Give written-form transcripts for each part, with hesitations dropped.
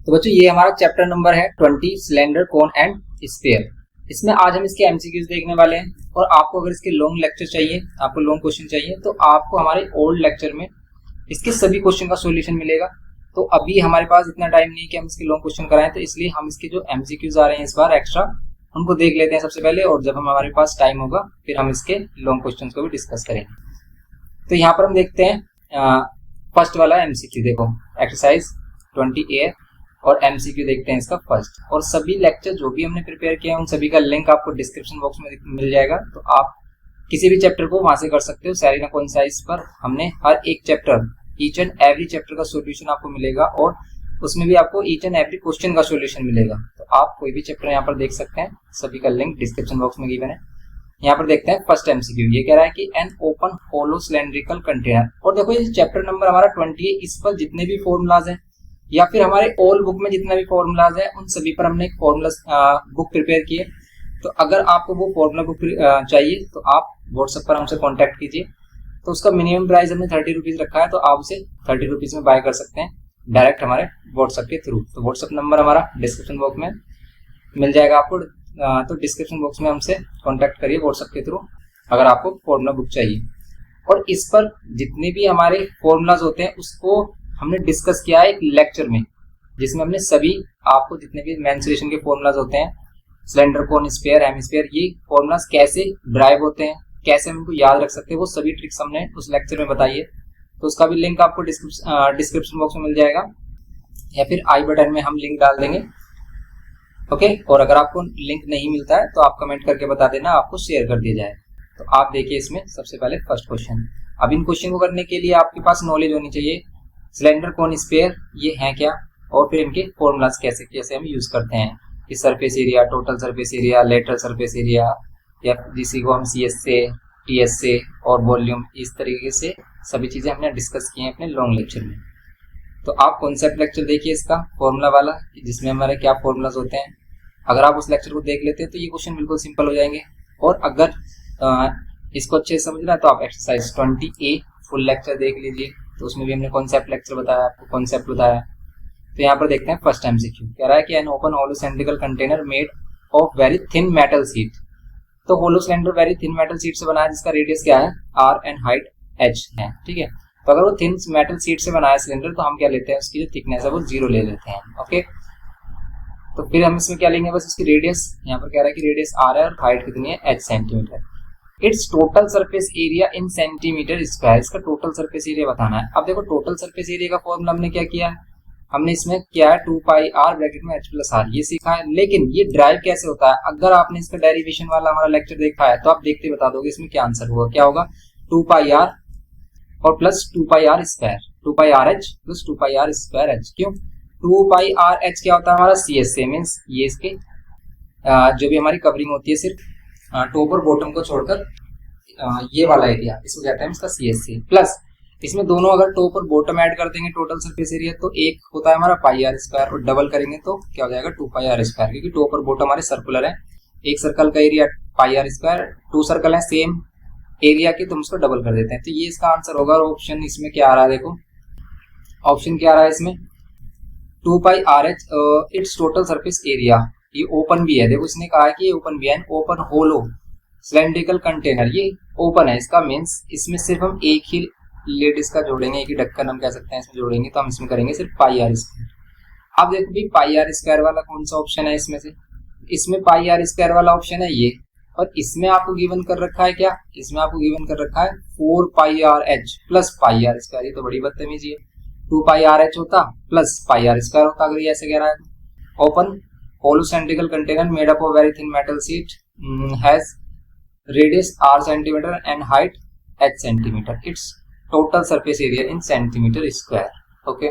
तो बच्चों ये हमारा चैप्टर नंबर है 20 सिलेंडर कोन एंड स्फीयर। इसमें आज हम इसके एमसीक्यूज देखने वाले हैं और आपको अगर इसके लॉन्ग लेक्चर चाहिए, आपको लॉन्ग क्वेश्चन चाहिए तो आपको हमारे ओल्ड लेक्चर में इसके सभी क्वेश्चन का सॉल्यूशन मिलेगा। तो अभी हमारे पास इतना टाइम नहीं कि हम इसके लॉन्ग क्वेश्चन कराएं, तो इसलिए हम इसके जो एमसीक्यूज आ रहे हैं इस बार एक्स्ट्रा उनको देख लेते हैं सबसे पहले, और जब हमारे पास टाइम होगा फिर हम इसके लॉन्ग क्वेश्चन को भी डिस्कस करेंगे। तो यहाँ पर हम देखते हैं फर्स्ट वाला एमसीक्यू, देखो एक्सरसाइज 20A और एमसीक्यू देखते हैं इसका फर्स्ट। और सभी लेक्चर जो भी हमने प्रिपेयर किए हैं उन सभी का लिंक आपको डिस्क्रिप्शन बॉक्स में मिल जाएगा, तो आप किसी भी चैप्टर को वहां से कर सकते हो। सेरेना कोइंसाइड्स पर हमने हर एक chapter, each and every chapter का सॉल्यूशन आपको मिलेगा और उसमें भी आपको ईच एंड एवरी क्वेश्चन का सॉल्यूशन मिलेगा। तो आप कोई भी चैप्टर यहाँ पर देख सकते हैं, सभी का लिंक डिस्क्रिप्शन बॉक्स में गिवन है। यहाँ पर देखते हैं फर्स्ट एमसीक्यू, ये कह रहा है कि an open hollow cylindrical container. और देखो ये चैप्टर नंबर हमारा 20 है, इस पर जितने भी फॉर्मूलाज हैं या फिर हमारे ओल्ड बुक में जितना भी फॉर्मूलाज है उन सभी पर हमने एक फॉर्मूला बुक प्रिपेयर की है। तो अगर आपको वो फॉर्मूला बुक चाहिए तो आप व्हाट्सएप पर हमसे कांटेक्ट कीजिए। तो उसका मिनिमम प्राइस हमने 30 रुपीज रखा है, तो आप उसे 30 रुपीज में बाय कर सकते हैं डायरेक्ट हमारे व्हाट्सएप के थ्रू। तो व्हाट्सएप नंबर हमारा डिस्क्रिप्शन बॉक्स में मिल जाएगा आपको, तो डिस्क्रिप्शन बॉक्स में हमसे कांटेक्ट करिए व्हाट्सएप के थ्रू अगर आपको फॉर्मूला बुक चाहिए। और इस पर जितने भी हमारे फॉर्मूलाज होते हैं उसको हमने डिस्कस किया है एक लेक्चर में, जिसमें हमने सभी आपको जितने भी मेंसुरेशन के फॉर्मूलाज होते हैं, सिलेंडर कोन स्फीयर हेमिस्फीयर, ये फॉर्मूलाज कैसे ड्राइव होते हैं, कैसे हम इनको याद रख सकते हैं, वो सभी ट्रिक्स हमने उस लेक्चर में बताई है। तो उसका भी लिंक आपको डिस्क्रिप्शन बॉक्स में मिल जाएगा या फिर आई बटन में हम लिंक डाल देंगे। ओके, और अगर आपको लिंक नहीं मिलता है तो आप कमेंट करके बता देना, आपको शेयर कर दिया जाए। तो आप देखिए इसमें सबसे पहले फर्स्ट क्वेश्चन। अब इन क्वेश्चन को करने के लिए आपके पास नॉलेज होनी चाहिए सिलेंडर कोन स्फीयर ये है क्या, और फिर इनके फॉर्मूलाज कैसे कैसे हम यूज करते हैं। इस surface area, total surface area, lateral surface area, या जिसी को हम CS से, TS से और वॉल्यूम, इस तरीके से सभी चीजें हमने डिस्कस की हैं अपने लॉन्ग लेक्चर में। तो आप कॉन्सेप्ट लेक्चर देखिए इसका फॉर्मूला वाला, जिसमें हमारे क्या फॉर्मूलाज होते हैं। अगर आप उस लेक्चर को देख लेते हैं तो ये क्वेश्चन बिल्कुल सिंपल हो जाएंगे। और अगर इसको अच्छे से समझना है तो आप एक्सरसाइज 20A फुल लेक्चर देख लीजिए, तो उसमें भी हमने कॉन्सेप्ट लेक्चर बताया, आपको कॉन्सेप्ट बताया। तो यहाँ पर देखते हैं फर्स्ट एमसीक्यू, कह रहा है कि an open hollow cylindrical container made of very thin metal sheet. तो hollow cylinder very thin metal sheet से बना है, जिसका रेडियस क्या है R एंड हाइट H है, ठीक है। तो अगर वो थिन मेटल शीट से बनाया सिलेंडर तो हम क्या लेते हैं, उसकी जो थिकनेस है वो 0 ले लेते हैं। ओके, तो फिर हम इसमें क्या लेंगे, बस इसकी रेडियस, यहाँ पर कह रहा है कि रेडियस R है और हाइट कितनी है H centimetre. Its total surface area in centimetre square, इसका टोटल सरफेस एरिया बताना है। अब देखो टोटल सरफेस एरिया का फॉर्मूला हमने क्या किया है, हमने इसमें क्या है 2πr ब्रैकेट में H+R ये सीखा है। लेकिन ये ड्राइव कैसे होता है, अगर आपने इसका डेरिवेशन वाला हमारा लेक्चर देखा है तो आप देखते बता दोगे इसमें क्या आंसर होगा। क्या होगा, 2πr और plus 2πr square, 2πrh plus 2πr square h। क्यों, 2πrh क्या होता है हमारा CSA, मीन्स ये इसके जो भी हमारी कवरिंग होती है सिर्फ टॉप और बॉटम को छोड़कर ये वाला एरिया, इसको कहते हैं इसका CSA। प्लस इसमें दोनों अगर टॉप और बॉटम ऐड कर देंगे टोटल सरफेस एरिया तो एक होता है हमारा πr स्क्वायर, और डबल करेंगे तो क्या हो जाएगा 2πr स्क्वायर, क्योंकि टॉप और बॉटम हमारे सर्कुलर है। एक सर्कल का एरिया πr स्क्वायर, 2 सर्कल है सेम एरिया के, तो हम उसको डबल कर देते हैं। तो ये इसका आंसर होगा। और ऑप्शन इसमें क्या आ रहा है, देखो ऑप्शन क्या आ रहा है इसमें 2πrh it's total surface area. ये ओपन भी है, देखो इसने कहा है कि ये ओपन भी है, ओपन होलो सिलेंड्रिकल कंटेनर, ये ओपन है, इसका मीन्स इसमें सिर्फ हम एक ही लेड इसका जोड़ेंगे, एक ही ढक्कन हम कह सकते हैं इसमें जोड़ेंगे, तो हम इसमें करेंगे सिर्फ πr स्क्वायर। अब देखो भी πr स्क्वायर वाला कौन सा ऑप्शन है इसमें से, इसमें πr स्क्वायर वाला ऑप्शन है ये, और इसमें आपको गिवन कर रखा है क्या, इसमें आपको गिवन कर रखा है 4πrh प्लस πr स्क्वायर। ये तो बड़ी बदतमीजी है, 2πrh होता प्लस πr स्क्वायर होता अगर ये ऐसे कह रहा है। Open hollow cylindrical container made up of very thin metal sheet has radius R centimetre and height H centimetre, its total surface area in centimetre square. Okay,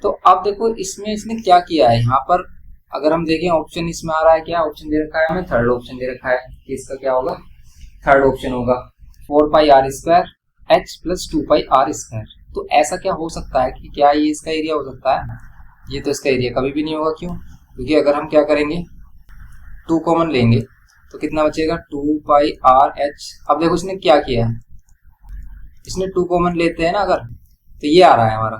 तो अब देखो इसमें इसने क्या किया है, यहाँ पर अगर हम देखें ऑप्शन इसमें आ रहा है, क्या ऑप्शन दे रखा है हमें, थर्ड ऑप्शन दे रखा है कि इसका क्या होगा, थर्ड ऑप्शन होगा 4πr square H plus 2πr square. तो ऐसा क्या हो सकता है कि क्या ये इसका एरिया हो सकता है, ये तो इसका एरिया कभी भी नहीं होगा। क्यों, क्योंकि अगर हम क्या करेंगे 2 कॉमन लेंगे तो कितना बचेगा 2πrh। अब देखो इसने क्या किया है, इसने 2 कॉमन लेते हैं ना अगर, तो ये आ रहा है हमारा,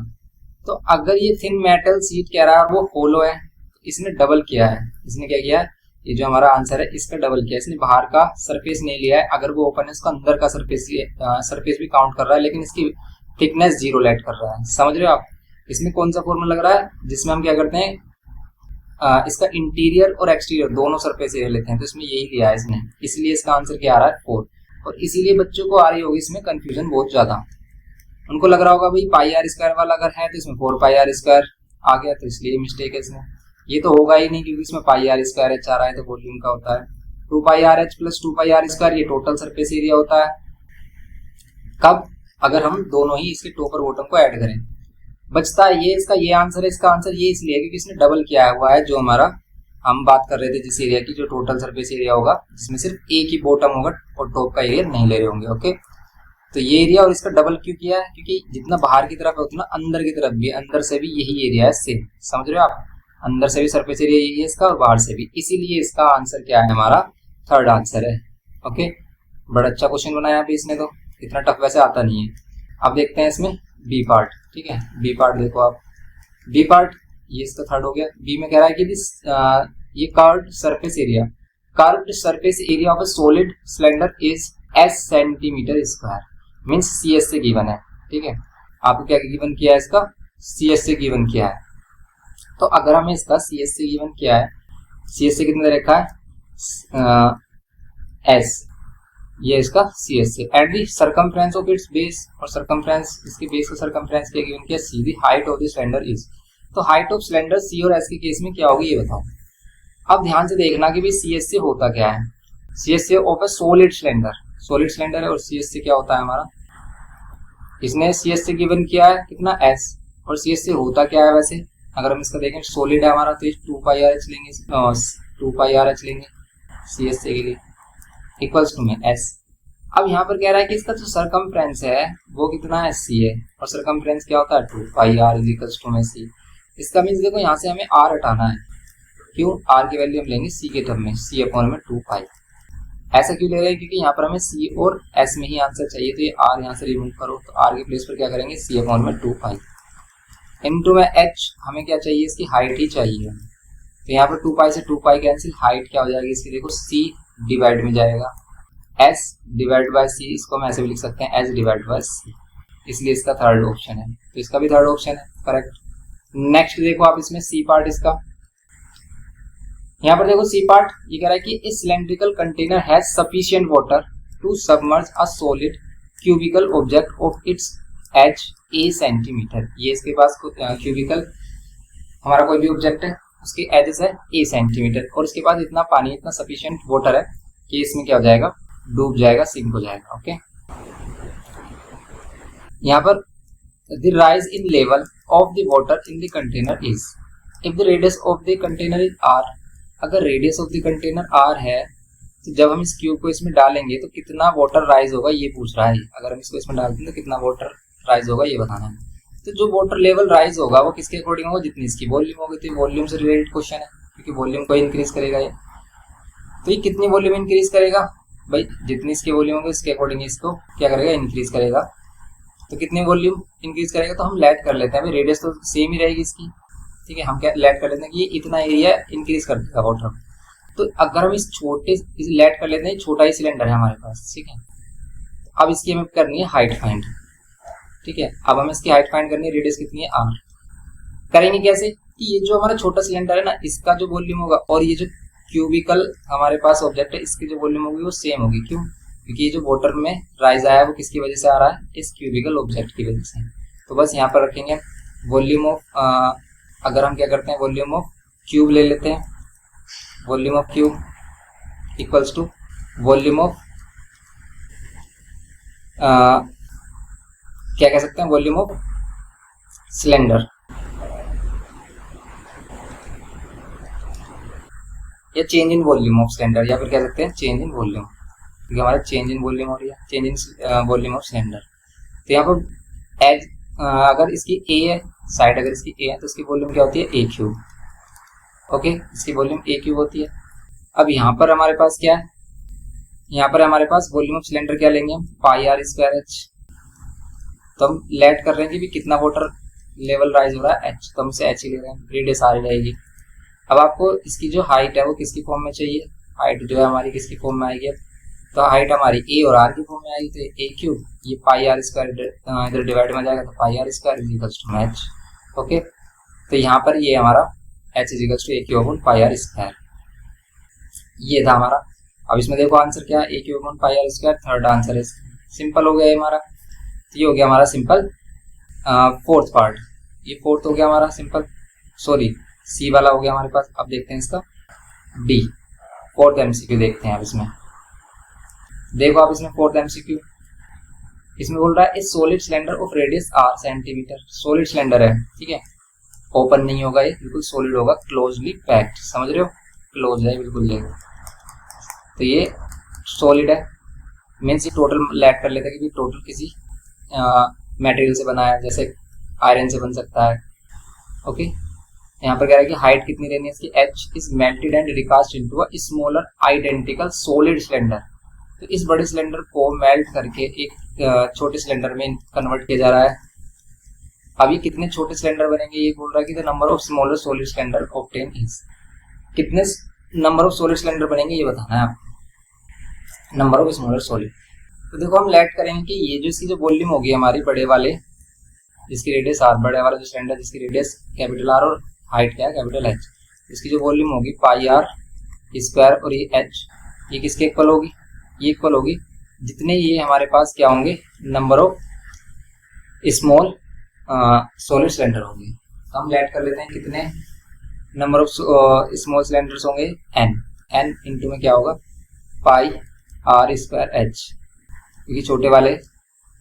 तो अगर ये थिन मेटल शीट कह रहा है और वो होलो है, तो इसने डबल किया है। इसने क्या किया है, ये जो हमारा आंसर है इसका डबल किया है। इसने बाहर का सरफेस नहीं लिया है, अगर वो ओपन है इसका अंदर का सरफेस भी काउंट कर रहा है, लेकिन इसकी थिकनेस 0 लेट कर रहा है। समझ रहे हो आप? इसमें कौन सा फॉर्मूला लग रहा है, जिसमें हम क्या करते हैं, इसका इंटीरियर और एक्सटीरियर दोनों सरफेस एरिया लेते हैं, तो इसमें यही लिया है इसने, इसलिए इसका आंसर क्या आ रहा है 4। और इसीलिए बच्चों को आ रही होगी इसमें कंफ्यूजन बहुत ज्यादा। उनको लग रहा होगा भाई पाई आर स्क्वायर वाला अगर है तो इसमें 4 पाई आर स्क्वायर आ गया, तो इसलिए मिस्टेक है इसमें। ये तो होगा ही नहीं, क्योंकि इसमें पाई आर स्क्वायर एच आ रहा है, तो वॉल्यूम का होता है 2 pi r h plus 2 pi are square, ये टोटल सरफेस एरिया होता है। कब? अगर हम दोनों ही इसके टॉप और बॉटम को ऐड करें। बचता है ये, इसका ये आंसर है। इसका आंसर ये इसलिए है क्योंकि इसने डबल किया हुआ है, जो हमारा हम बात कर रहे थे जिस एरिया की, जो टोटल सरफेस एरिया होगा, जिसमें सिर्फ एक ही बॉटम होगा और टॉप का एरिया नहीं ले रहे होंगे। ओके, तो ये एरिया और इसका डबल क्यों किया है, क्योंकि जितना बाहर की तरफ है उतना अंदर की तरफ भी, अंदर से भी यही एरिया है सेम। समझ रहे हो आप? अंदर से भी सरफेस एरिया यही है इसका और बाहर से भी, इसीलिए इसका आंसर क्या है हमारा, थर्ड आंसर है। ओके, बड़ा अच्छा क्वेश्चन बनाया अभी इसने, तो इतना टफ वैसे आता नहीं है। अब देखते हैं इसमें बी पार्ट। ठीक है, बी पार्ट देखो आप, बी पार्ट ये इसका थर्ड हो गया। बी में कह रहा है कि दिस ये curved surface area of a solid cylinder is S centimetre square, means C S से गिवन है। ठीक है, आपको क्या गिवन किया है, इसका सी एस से गिवन किया है। तो अगर हमें इसका सी एस से गिवन किया है, सी एस से कितने रखा है, एस, ये इसका सी एस से, at the circumference of its base, और सर्कमफ्रेंस, इसके बेस का सर्कमफ्रेंस क्या गिवन किया, C, the height of the cylinder is. तो हाइट ऑफ सिलेंडर सी और एस के केस में क्या होगी ये बताओ। अब ध्यान से देखना कि भाई सी एस से होता क्या है। सी एस से ऑफ ए सॉलिड सिलेंडर है, और सी एस से क्या होता है हमारा, इसने सी एस से गिवन किया है कितना, एस, और सी एस से होता क्या है वैसे, अगर हम इसका देखें सॉलिड है हमारा, तो 2 पाई आर एच लेंगे, 2 पाई आर एच लेंगे सी एस से के लिए, इक्वल्स टू में एस। अब यहाँ पर कह रहा है कि इसका जो सरकमफ्रेंस है वो कितना है, सी है, और सरकमफ्रेंस क्या होता है 2 pi are is equals to में सी। इसका मीन्स देखो यहाँ से हमें आर हटाना है, क्यों, आर की वैल्यू हम लेंगे सी के टर्म में, सी अपॉन में 2 पाई। ऐसा क्यों ले रहे हैं, क्योंकि यहाँ पर हमें सी और एस में ही आंसर चाहिए, तो ये आर यहाँ से रिमूव करो, तो आर के प्लेस पर क्या करेंगे, सी अपॉन में 2 पाई इनटू में एच, हमें क्या चाहिए, इसकी हाइट ही चाहिए। तो यहाँ पर 2 पाई से 2 पाई कैंसिल, हाइट क्या हो जाएगी इसकी, देखो सी डिवाइड में जाएगा, एस डिवाइड बाय सी, इसको हम ऐसे भी लिख सकते हैं एस डिवाइड बाय सी, इसलिए इसका थर्ड ऑप्शन है। तो इसका भी थर्ड ऑप्शन है करेक्ट। नेक्स्ट देखो आप इसमें सी पार्ट इसका, यहाँ पर देखो सी पार्ट ये कह रहा है कि a cylindrical container has sufficient water to submerge a solid cubical object of its edge a centimetre. ये इसके पास क्यूबिकल हमारा कोई भी ऑब्जेक्ट है, उसके एजेस है ए सेंटीमीटर, और उसके पास इतना पानी, इतना सफिशिएंट वाटर है कि इसमें क्या हो जाएगा, डूब जाएगा, सिंक हो जाएगा। ओके, यहाँ पर the rise in level of the water in the container is, if the radius of the container is r, अगर radius of the container r है, तो जब हम इस क्यूब को इसमें डालेंगे तो कितना वाटर राइज होगा ये पूछ रहा है। अगर हम इसको इसमें डालते हैं तो कितना वाटर राइज होगा ये बताना है। तो जो वाटर लेवल राइज होगा वो किसके अकॉर्डिंग होगा, जितनी इसकी वॉल्यूम होगी, तो वॉल्यूम से रिलेटेड क्वेश्चन है, क्योंकि वॉल्यूम को इंक्रीज करेगा ये। तो ये कितनी वॉल्यूम इंक्रीज करेगा भाई, जितनी इसकी वॉल्यूम होगी इसके अकॉर्डिंग इसको क्या करेगा, इंक्रीज करेगा। तो कितनी वॉल्यूम इंक्रीज करेगा, तो हम लेट कर लेते हैं भाई, रेडियस तो सेम ही रहेगी इसकी। ठीक है, हम क्या लेट कर लेते हैं कि ये इतना एरिया इंक्रीज कर देगा वाटर। तो अगर हम इस छोटे लेट कर लेते हैं, छोटा ही सिलेंडर है हमारे पास, ठीक है, अब इसकी हमें करनी है हाइट फाइंड। ठीक है, अब हमें इसकी हाइट फाइंड करनी है, रेडियस कितनी है आर। करेंगे कैसे कि ये जो हमारा छोटा सिलेंडर है ना, इसका जो वॉल्यूम होगा और ये जो क्यूबिकल हमारे पास ऑब्जेक्ट है इसकी जो वॉल्यूम होगी वो सेम होगी। क्यों, क्योंकि ये जो वाटर में राइज आया है वो किसकी वजह से आ रहा है, इस क्यूबिकल ऑब्जेक्ट की वजह से। तो बस यहाँ पर रखेंगे वॉल्यूम ऑफ, अगर हम क्या करते हैं वॉल्यूम ऑफ क्यूब ले लेते हैं, volume of cube equals to volume of क्या कह सकते हैं, वॉल्यूम ऑफ सिलेंडर, या change in volume of cylinder, या फिर कह सकते हैं चेंज इन वॉल्यूम, क्योंकि हमारा चेंज इन वॉल्यूम हो रही है, change in volume of cylinder. तो यहाँ पर एज अगर इसकी ए है साइड, अगर इसकी ए है तो इसकी वॉल्यूम क्या होती है, ए क्यूब। ओके, इसकी वॉल्यूम ए क्यूब होती है। अब यहाँ पर हमारे पास क्या है, यहाँ पर हमारे पास वॉल्यूम ऑफ सिलेंडर क्या लेंगे हम, पाई आर स्क्वायर एच। तो हम लेट कर रहे हैं कि भी कितना वाटर लेवल राइज हो रहा है एच, तो हम इसे एच ही ले रहे हैं, रेडियस आर रहेगी। अब आपको इसकी जो हाइट है वो किसकी फॉर्म में चाहिए, हाइट जो है हमारी किसकी फॉर्म में आएगी, तो हाइट हमारी ए और आर की फॉर्म में आएगी, तो ए क्यूब ये पाई आर स्क्वायर इधर डिवाइड में जाएगा, तो pi are square is equals to h. Okay, तो यहाँ पर ये हमारा h is equals to a cube upon pi are square, ये था हमारा। अब इसमें देखो आंसर क्या है, a cube upon pi are square, third answer है, सिंपल हो गया ये हमारा। तो ये हो गया हमारा सिंपल फोर्थ पार्ट, ये फोर्थ हो गया हमारा सिंपल, सॉरी सी वाला हो गया हमारे पास। अब देखते हैं इसका डी, फोर्थ एमसीक्यू देखते हैं। अब इसमें देखो आप, इसमें फोर्थ एमसीक्यू इसमें बोल रहा है इस solid cylinder of radius R centimetre, solid cylinder है, ठीक है, ओपन नहीं होगा ये, बिल्कुल सॉलिड होगा, क्लोजली पैक्ड, समझ रहे हो, क्लोज है बिल्कुल ये। तो ये सॉलिड है, मीन्स ये टोटल लैट कर लेता है कि टोटल किसी मटेरियल से बना है, जैसे आयरन से बन सकता है। ओके, यहाँ पर कह रहा है कि हाइट कितनी रहनी है इसकी, H is melted and recast into a smaller identical solid cylinder. तो इस बड़े सिलेंडर को मेल्ट करके एक छोटे सिलेंडर में कन्वर्ट किया जा रहा है। अब ये कितने छोटे सिलेंडर बनेंगे, ये बोल रहा है कि the number of smaller solid cylinder obtain is, कितने नंबर ऑफ सॉलिड सिलेंडर बनेंगे ये बताना है आपको, नंबर ऑफ स्मॉलर सॉलिड। तो देखो हम लेट करेंगे कि ये जो इसकी जो वॉल्यूम होगी हमारी बड़े वाले जिसकी रेडियस आर, बड़े वाला जो सिलेंडर जिसकी रेडियस कैपिटल आर और हाइट क्या है कैपिटल एच, इसकी जो वॉल्यूम होगी पाई आर स्क्वायर और ये एच, ये किसके इक्वल होगी, ये इक्वल होगी जितने ये हमारे पास क्या होंगे number of small solid cylinder होंगे। तो हम लेट कर लेते हैं कितने नंबर ऑफ स्मॉल सिलेंडर्स होंगे, एन, एन इंटू में क्या होगा पाई आर स्क्वायर एच, क्योंकि छोटे वाले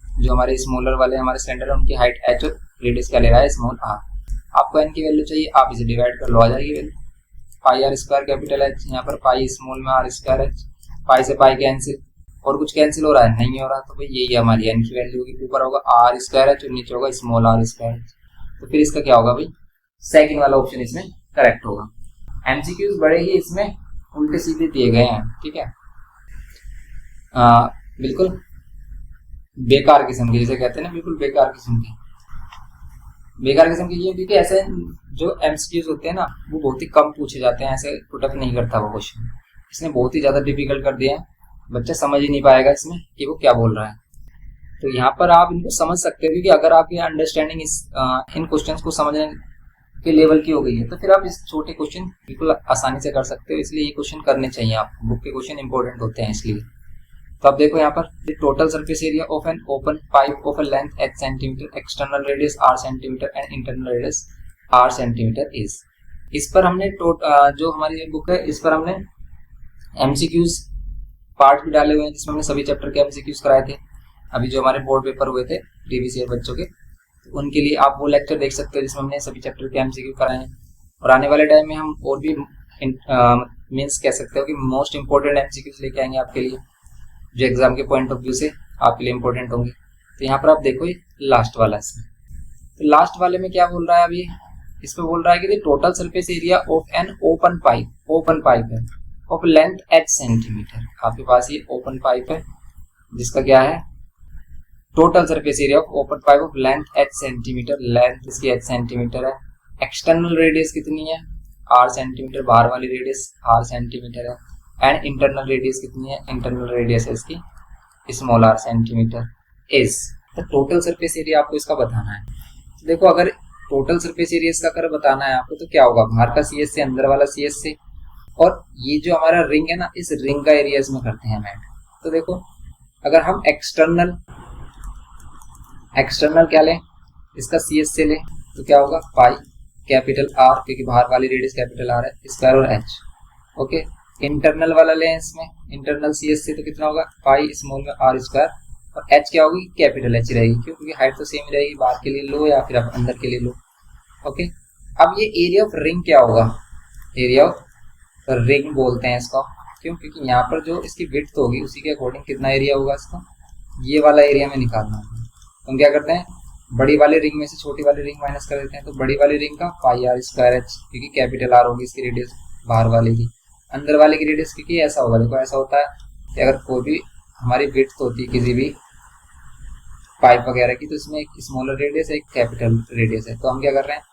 जो हमारे स्मॉलर वाले हमारे सिलेंडर है उनकी हाइट एच और रेडियस क्या ले रहा है स्मॉल आर। आपको एन की वैल्यू चाहिए, आप इसे डिवाइड कर लो, आ जाएगी value pi are square capital H, यहाँ पर पाई स्मॉल में आर स्क्वायर एच, पाई से पाई कैंसिल, और कुछ कैंसिल हो रहा है नहीं हो रहा, तो भाई यही हमारी एन की वैल्यू होगी, ऊपर होगा आर स्क्वायर एच और नीचे होगा स्मॉल आर स्क्वायर एच। तो फिर इसका क्या होगा भाई, सेकंड वाला ऑप्शन इसमें करेक्ट होगा। एमसीक्यूज बड़े ही इसमें उल्टे सीधे दिए गए हैं, ठीक है, बिल्कुल बेकार किस्म के, जिसे कहते हैं ना बिल्कुल बेकार किस्म के, बेकार किस्म के ये, क्योंकि ऐसे जो एमसीक्यूज होते हैं ना वो बहुत ही कम पूछे जाते हैं, ऐसे पुटअप नहीं करता वो क्वेश्चन, इसने बहुत ही ज्यादा डिफिकल्ट कर दिया है, बच्चा समझ ही नहीं पाएगा इसमें कि वो क्या बोल रहा है। तो यहाँ पर आप इनको समझ सकते हो, क्योंकि अगर आपकी अंडरस्टैंडिंग इन क्वेश्चंस को समझने के लेवल की हो गई है तो फिर आप इस छोटे क्वेश्चन बिल्कुल आसानी से कर सकते हो, इसलिए ये क्वेश्चन करने चाहिए आपको, बुक के क्वेश्चन इंपॉर्टेंट होते हैं इसलिए। तो अब देखो यहाँ पर the total surface area of an open pipe of a length h centimetre, external radius r centimetre and internal radius r centimetre is. इस पर हमने जो हमारी बुक है इस पर हमने एमसीक्यूज पार्ट भी डाले हुए हैं, जिसमें हमने सभी चैप्टर के एमसीक्यूज कराए थे। अभी जो हमारे बोर्ड पेपर हुए थे प्रीवियस ईयर बच्चों के, तो उनके लिए आप वो लेक्चर देख सकते हो जिसमें हमने सभी चैप्टर के एमसीक्यू कराए हैं। और आने वाले टाइम में हम और भी मीन्स कह सकते हो कि मोस्ट इंपोर्टेंट एमसीक्यूज लेके आएंगे आपके लिए, जो एग्जाम के पॉइंट ऑफ व्यू से आपके लिए इंपॉर्टेंट होंगे। तो यहाँ पर आप देखो ये लास्ट वाला इसमें, तो लास्ट वाले में क्या बोल रहा है अभी, इसमें बोल रहा है कि total surface area of an open pipe है ऑफ लेंथ h सेंटीमीटर। आपके पास ये ओपन पाइप है जिसका क्या है total surface area of open pipe of length h centimetre, length इसकी h सेंटीमीटर है, एक्सटर्नल रेडियस कितनी है r सेंटीमीटर, बाहर वाली रेडियस r सेंटीमीटर है, एंड इंटरनल रेडियस कितनी है, इंटरनल रेडियस है इसकी स्मॉल r सेंटीमीटर इज। तो टोटल सरफेस एरिया आपको इसका बताना है। तो देखो अगर टोटल सरफेस एरिया इसका अगर बताना है आपको तो क्या होगा, बाहर का cs से अंदर वाला cs से, और ये जो हमारा रिंग है ना इस रिंग का एरिया इसमें करते हैं मैट। तो देखो अगर हम एक्सटर्नल क्या लें, इसका cs से लें तो क्या होगा पाई कैपिटल r, क्योंकि बाहर वाली रेडियस कैपिटल r है, स्क्वायर और h। ओके, इंटरनल वाला लें इसमें इंटरनल cs से तो कितना होगा पाई स्मॉल में r स्क्वायर, और h क्या होगी कैपिटल h रहेगी, क्यों, क्योंकि हाइट तो सेम ही रहेगी, बाहर के लिए लो या फिर आप अंदर के लिए लो। ओके, अब ये एरिया ऑफ रिंग क्या होगा, एरिया ऑफ रिंग बोलते हैं इसका, क्यों, क्योंकि यहाँ पर जो इसकी विड्थ होगी उसी के अकॉर्डिंग कितना एरिया होगा इसका, ये वाला एरिया में निकालना होगा। तो हम क्या करते हैं बड़ी वाले रिंग में से छोटी वाली रिंग माइनस कर देते हैं, तो बड़ी वाली रिंग का पाई आर स्क्वायर एच, क्योंकि कैपिटल आर होगी इसकी रेडियस बाहर वाले की, अंदर वाले की रेडियस, क्योंकि ऐसा होगा देखो ऐसा होता है कि अगर कोई भी हमारी विड्थ होती है किसी भी पाइप वगैरह की, तो इसमें एक स्मॉलर रेडियस है, एक कैपिटल रेडियस है। तो हम क्या कर रहे हैं,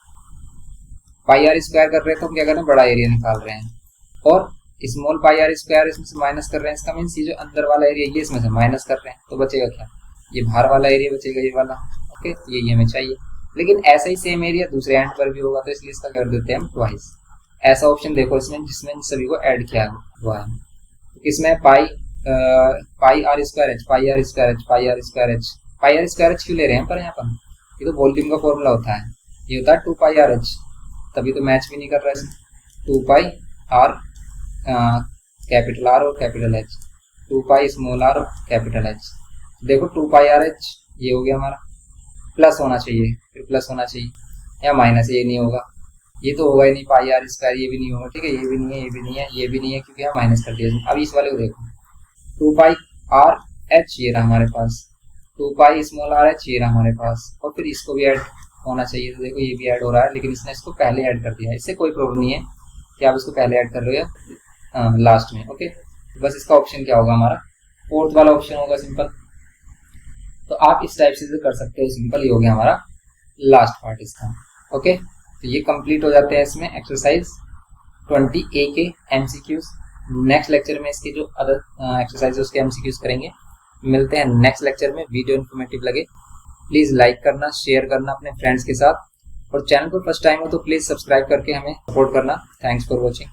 पाई आर स्क्वायर कर रहे हैं, तो हम क्या कर रहे हैं, बड़ा एरिया निकाल रहे हैं, और स्मॉल पाई आर स्क्वायर इसमें से माइनस कर रहे हैं। इसका मीन्स ये जो अंदर वाला एरिया ये इसमें से माइनस कर रहे हैं, तो बचेगा क्या, ये बाहर वाला एरिया बचेगा, ये वाला। ओके, तो यही हमें चाहिए। लेकिन ऐसा ही सेम एरिया दूसरे एंड पर भी होगा, तो इसलिए इसका कर देते हैं हम ट्वाइस। ऐसा ऑप्शन देखो इसमें जिसमें सभी को ऐड किया हुआ है। इसमें pi are square H, pi are square H, pi are square H, pi are square h क्यों ले रहे हैं पर यहाँ पर, ये तो वॉल्यूम का फॉर्मूला होता है, ये होता है 2 पाई आर एच, तभी तो मैच भी नहीं कर रहा है। 2 पाई आर कैपिटल आर और capital H, 2 pi small are capital H. देखो 2 पाई आर एच ये हो गया हमारा, प्लस होना चाहिए, फिर प्लस होना चाहिए या माइनस, ये नहीं होगा, ये तो होगा ही नहीं, पाई आर स्क्वायर ये भी नहीं होगा, ठीक है, ये भी नहीं है, ये भी नहीं है, ये भी नहीं है, क्योंकि हम माइनस कर दिया। अब इस वाले को देखो, 2 पाई आर एच ये रहा हमारे पास, 2 पाई स्मॉल आर एच ये रहा हमारे पास, और फिर इसको भी ऐड होना चाहिए। तो देखो ये भी ऐड हो रहा है, लेकिन इसने इसको पहले ऐड कर दिया है, इससे कोई प्रॉब्लम नहीं है कि आप इसको पहले ऐड कर रहे हो या लास्ट में। ओके, बस इसका ऑप्शन क्या होगा हमारा, फोर्थ वाला ऑप्शन होगा सिंपल। तो आप इस टाइप से कर सकते हो, सिंपल ही हो गया हमारा लास्ट पार्ट इसका। ओके, तो ये कंप्लीट हो जाते हैं इसमें एक्सरसाइज 20A के एमसीक्यूज। नेक्स्ट लेक्चर में इसके जो अदर एक्सरसाइज उसके एमसीक्यूज करेंगे। मिलते हैं नेक्स्ट लेक्चर में। वीडियो इन्फॉर्मेटिव लगे प्लीज लाइक करना, शेयर करना अपने फ्रेंड्स के साथ, और चैनल पर फर्स्ट टाइम हो तो प्लीज सब्सक्राइब करके हमें सपोर्ट करना। Thanks for watching.